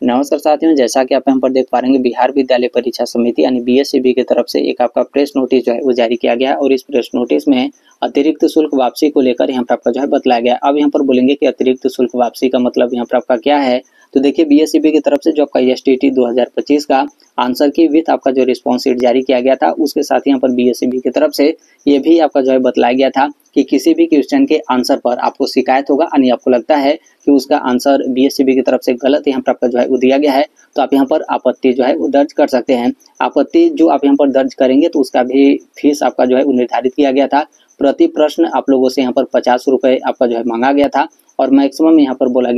नमस्कार साथियों, जैसा कि आप यहाँ पर देख पा रहे हैं बिहार विद्यालय परीक्षा समिति यानी बीएसईबी की तरफ से एक आपका प्रेस नोटिस जो है वो जारी किया गया है और इस प्रेस नोटिस में अतिरिक्त शुल्क वापसी को लेकर यहाँ पर आपका जो है बतलाया गया। अब यहाँ पर बोलेंगे कि अतिरिक्त शुल्क वापसी का मतलब यहाँ पर आपका क्या है। तो देखिए, बीएसईबी की तरफ से जो आपका एसटीटी 2025 का आंसर की विथ आपका जो रिस्पॉन्स शीट जारी किया गया था, उसके साथ यहाँ पर बीएसईबी की तरफ से ये भी आपका जो है बतलाया गया था कि किसी भी क्वेश्चन के आंसर पर आपको शिकायत होगा यानी आपको लगता है कि उसका आंसर बीएसईबी की तरफ से गलत यहाँ पर आपका जो है वो दिया गया है, तो आप यहाँ पर आपत्ति जो है वो दर्ज कर सकते हैं। आपत्ति जो आप यहाँ पर दर्ज करेंगे तो उसका भी फीस आपका जो है वो निर्धारित किया गया था। प्रति प्रश्न आप लोगों से यहाँ पर 50 रुपये आपका जो है मांगा गया था और मैक्सिमम यहाँ पर बोला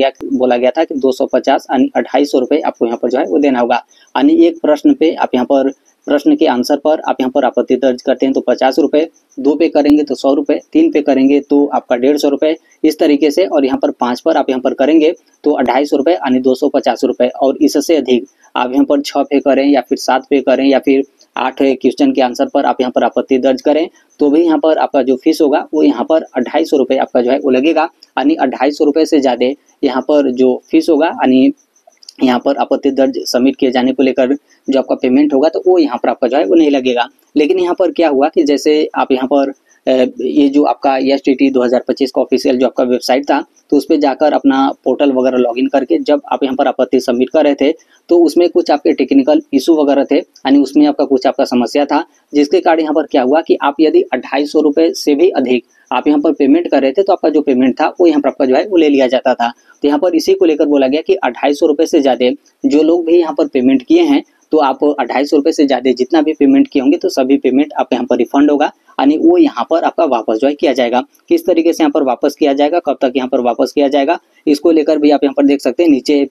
गया था कि 250 यानी 250 रुपये आपको यहाँ पर जो है वो देना होगा। यानी एक प्रश्न पे आप यहाँ पर प्रश्न के आंसर पर आप यहाँ पर आपत्ति दर्ज करते हैं तो 50 रुपये, 2 पे करेंगे तो 100 रुपये, 3 पे करेंगे तो आपका 150 रुपये, इस तरीके से। और यहाँ पर 5 पर आप यहाँ पर करेंगे तो 250 रुपये यानी 250 रुपये। और इससे अधिक आप यहाँ पर 6 पे करें या फिर 7 पे करें या फिर 8 क्वेश्चन के आंसर पर आप यहाँ पर आपत्ति दर्ज करें तो भी यहाँ पर आपका जो फीस होगा वो यहाँ पर 250 रुपये आपका जो है वो लगेगा। यानी 250 रुपये से ज़्यादा यहाँ पर जो फीस होगा यानी यहाँ पर आपत्ति दर्ज सबमिट किए जाने को लेकर जो आपका पेमेंट होगा तो वो यहाँ पर आपका जो है वो नहीं लगेगा। लेकिन यहाँ पर क्या हुआ कि जैसे आप यहाँ पर ये जो आपका एसटीटी 2025 का ऑफिशियल जो आपका वेबसाइट था तो उस पर जाकर अपना पोर्टल वगैरह लॉगिन करके जब आप यहाँ पर आपत्ति सबमिट कर रहे थे तो उसमें कुछ आपके टेक्निकल इशू वगैरह थे, यानी उसमें आपका कुछ आपका समस्या था, जिसके कारण यहाँ पर क्या हुआ कि आप यदि 250 रुपये से भी अधिक आप यहाँ पर पेमेंट कर रहे थे तो आपका जो पेमेंट था वो यहाँ पर आपका जो है वो ले लिया जाता था। तो यहाँ पर इसी को लेकर बोला गया कि 250 रुपये से ज़्यादा जो लोग भी यहाँ पर पेमेंट किए हैं तो आप 250 रुपये से ज़्यादा जितना भी पेमेंट किए होंगे तो सभी पेमेंट आप यहाँ पर रिफंड होगा, यानी वो यहाँ पर आपका वापस जो है किया जाएगा। किस तरीके से यहाँ पर वापस किया जाएगा, कब तक यहाँ पर वापस किया जाएगा, इसको लेकर भी आप यहाँ पर देख सकते हैं। नीचे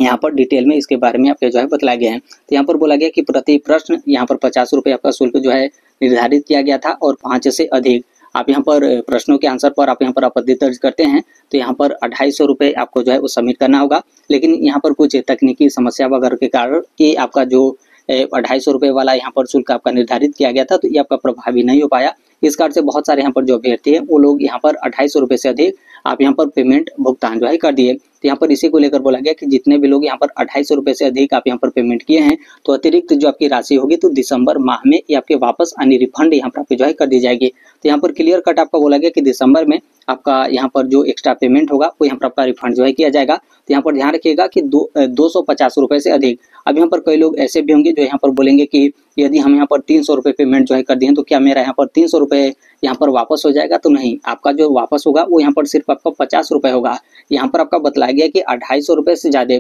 यहाँ पर डिटेल में इसके बारे में आपको जो है बतलाया गया है। तो यहाँ पर बोला गया कि प्रति प्रश्न यहाँ पर 50 रुपये आपका शुल्क जो है निर्धारित किया गया था और 5 से अधिक आप यहाँ पर प्रश्नों के आंसर पर आप यहाँ पर आपत्ति दर्ज करते हैं तो यहाँ पर 250 रुपये आपको जो है वो सबमिट करना होगा। लेकिन यहाँ पर कुछ तकनीकी समस्या वगैरह के कारण ये आपका जो 250 रुपये वाला यहाँ पर शुल्क आपका निर्धारित किया गया था तो ये आपका प्रभावी नहीं हो पाया। इस कारण से बहुत सारे यहाँ पर जो अभ्यर्थी हैं वो लोग यहाँ पर 250 रुपये से अधिक आप यहाँ पर पेमेंट भुगतान जो है कर दिए। तो यहाँ पर इसी को लेकर बोला गया कि जितने भी लोग यहाँ पर 250 रुपये से अधिक आप यहाँ पर पेमेंट किए हैं तो अतिरिक्त जो आपकी राशि होगी तो दिसंबर माह में ये आपके वापस यानी रिफंड यहाँ पर आपकी जो है कर दी जाएगी। तो यहाँ पर क्लियर कट आपका बोला गया कि दिसंबर में आपका यहाँ पर जो एक्स्ट्रा पेमेंट होगा वो यहाँ पर आपका रिफंड जो है किया जाएगा। तो यहाँ पर ध्यान रखिएगा कि 250 रुपये से अधिक। अब यहाँ पर कई लोग ऐसे भी होंगे जो यहाँ पर बोलेंगे कि यदि हम यहाँ पर 300 रुपये पेमेंट जो है कर दिए तो क्या मेरा यहाँ पर 300 रुपये यहाँ पर वापस हो जाएगा? तो नहीं, आपका जो वापस होगा वो यहाँ पर सिर्फ आपका 50 रुपये होगा। यहाँ पर आपका बतलाया गया कि 250 रुपये से ज़्यादा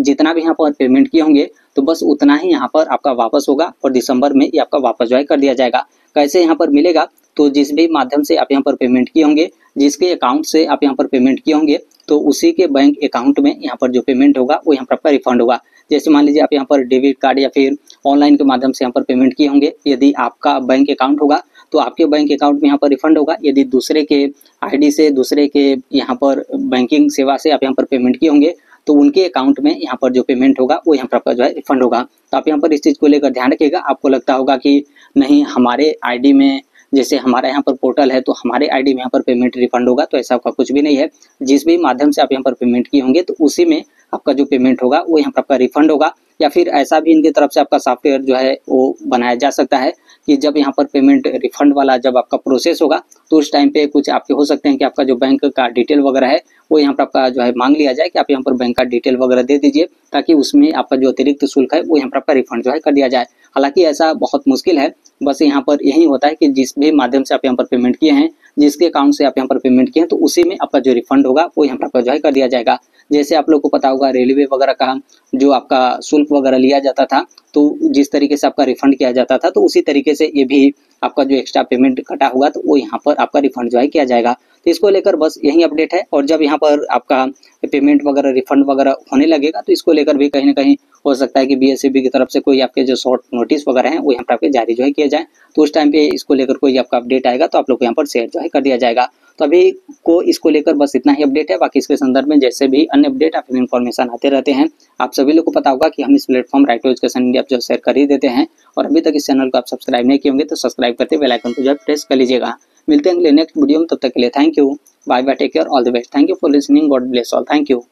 जितना भी यहाँ पर पेमेंट किए होंगे तो बस उतना ही यहाँ पर आपका वापस होगा और दिसंबर में ये आपका वापस जो है कर दिया जाएगा। कैसे यहाँ पर मिलेगा? तो जिस भी माध्यम से आप यहाँ पर पेमेंट किए होंगे, जिसके अकाउंट से आप यहाँ पर पेमेंट किए होंगे तो उसी के बैंक अकाउंट में यहाँ पर जो पेमेंट होगा वो यहाँ पर आपका रिफंड होगा। जैसे मान लीजिए आप यहाँ पर डेबिट कार्ड या फिर ऑनलाइन के माध्यम से यहाँ पर पेमेंट किए होंगे, यदि आपका बैंक अकाउंट होगा तो आपके बैंक अकाउंट में यहाँ पर रिफंड होगा। यदि दूसरे के आईडी से दूसरे के यहाँ पर बैंकिंग सेवा से आप यहाँ पर पेमेंट किए होंगे तो उनके अकाउंट में यहाँ पर जो पेमेंट होगा वो यहाँ पर आपका जो है रिफंड होगा। तो आप यहाँ पर इस चीज़ को लेकर ध्यान रखिएगा। आपको लगता होगा कि नहीं, हमारे आईडी में जैसे हमारा यहाँ पर पोर्टल है तो हमारे आईडी में यहाँ पर पेमेंट रिफंड होगा, तो ऐसा आपका कुछ भी नहीं है। जिस भी माध्यम से आप यहाँ पर पेमेंट किए होंगे तो उसी में आपका जो पेमेंट होगा वो यहाँ पर आपका रिफंड होगा। या फिर ऐसा भी इनकी तरफ से आपका सॉफ्टवेयर जो है वो बनाया जा सकता है कि जब यहाँ पर पेमेंट रिफंड वाला जब आपका प्रोसेस होगा तो उस टाइम पे कुछ आपके हो सकते हैं कि आपका जो बैंक का डिटेल वगैरह है वो यहाँ पर आपका जो है मांग लिया जाए कि आप यहाँ पर बैंक का डिटेल वगैरह दे दीजिए ताकि उसमें आपका जो अतिरिक्त शुल्क है वो यहाँ पर आपका रिफंड जो है कर दिया जाए। हालांकि ऐसा बहुत मुश्किल है, बस यहाँ पर यही होता है कि जिस भी माध्यम से आप यहाँ पर पेमेंट किए हैं, जिसके अकाउंट से आप यहाँ पर पेमेंट किए हैं तो उसी में आपका जो रिफंड होगा वो यहाँ पर आपका जो है कर दिया जाएगा। जैसे आप लोग को पता होगा रेलवे वगैरह का जो आपका शुल्क वगैरह लिया जाता था तो जिस तरीके से आपका रिफंड किया जाता था तो उसी तरीके से ये भी आपका जो एक्स्ट्रा पेमेंट कटा हुआ तो वो यहाँ पर आपका रिफंड जो है किया जाएगा। तो इसको लेकर बस यही अपडेट है। और जब यहाँ पर आपका पेमेंट वगैरह रिफंड वगैरह होने लगेगा तो इसको लेकर भी कहीं ना कहीं हो सकता है कि बीएसईबी की तरफ से कोई आपके जो शॉर्ट नोटिस वगैरह हैं वो यहाँ पर आपके जारी जो है किया जाए। तो उस टाइम पे इसको लेकर कोई आपका अपडेट आएगा तो आप लोग को यहाँ पर शेयर जो है कर दिया जाएगा। तो अभी को इसको लेकर बस इतना ही अपडेट है। बाकी इसके संदर्भ में जैसे भी अन्य अपडेट या फिर इन्फॉर्मेशन आते रहते हैं, आप सभी लोग को पता होगा कि हम इस platform right to education India जो शेयर कर ही देते हैं। और अभी तक इस चैनल को आप सब्सक्राइब नहीं किए होंगे तो सब्सक्राइब करते बेल आइकन को जो है प्रेस कर लीजिएगा। मिलते हैं अगले नेक्स्ट वीडियो में, तब तक के लिए thank you, bye bye, take care, all the best. Thank you for listening, God bless all, thank you.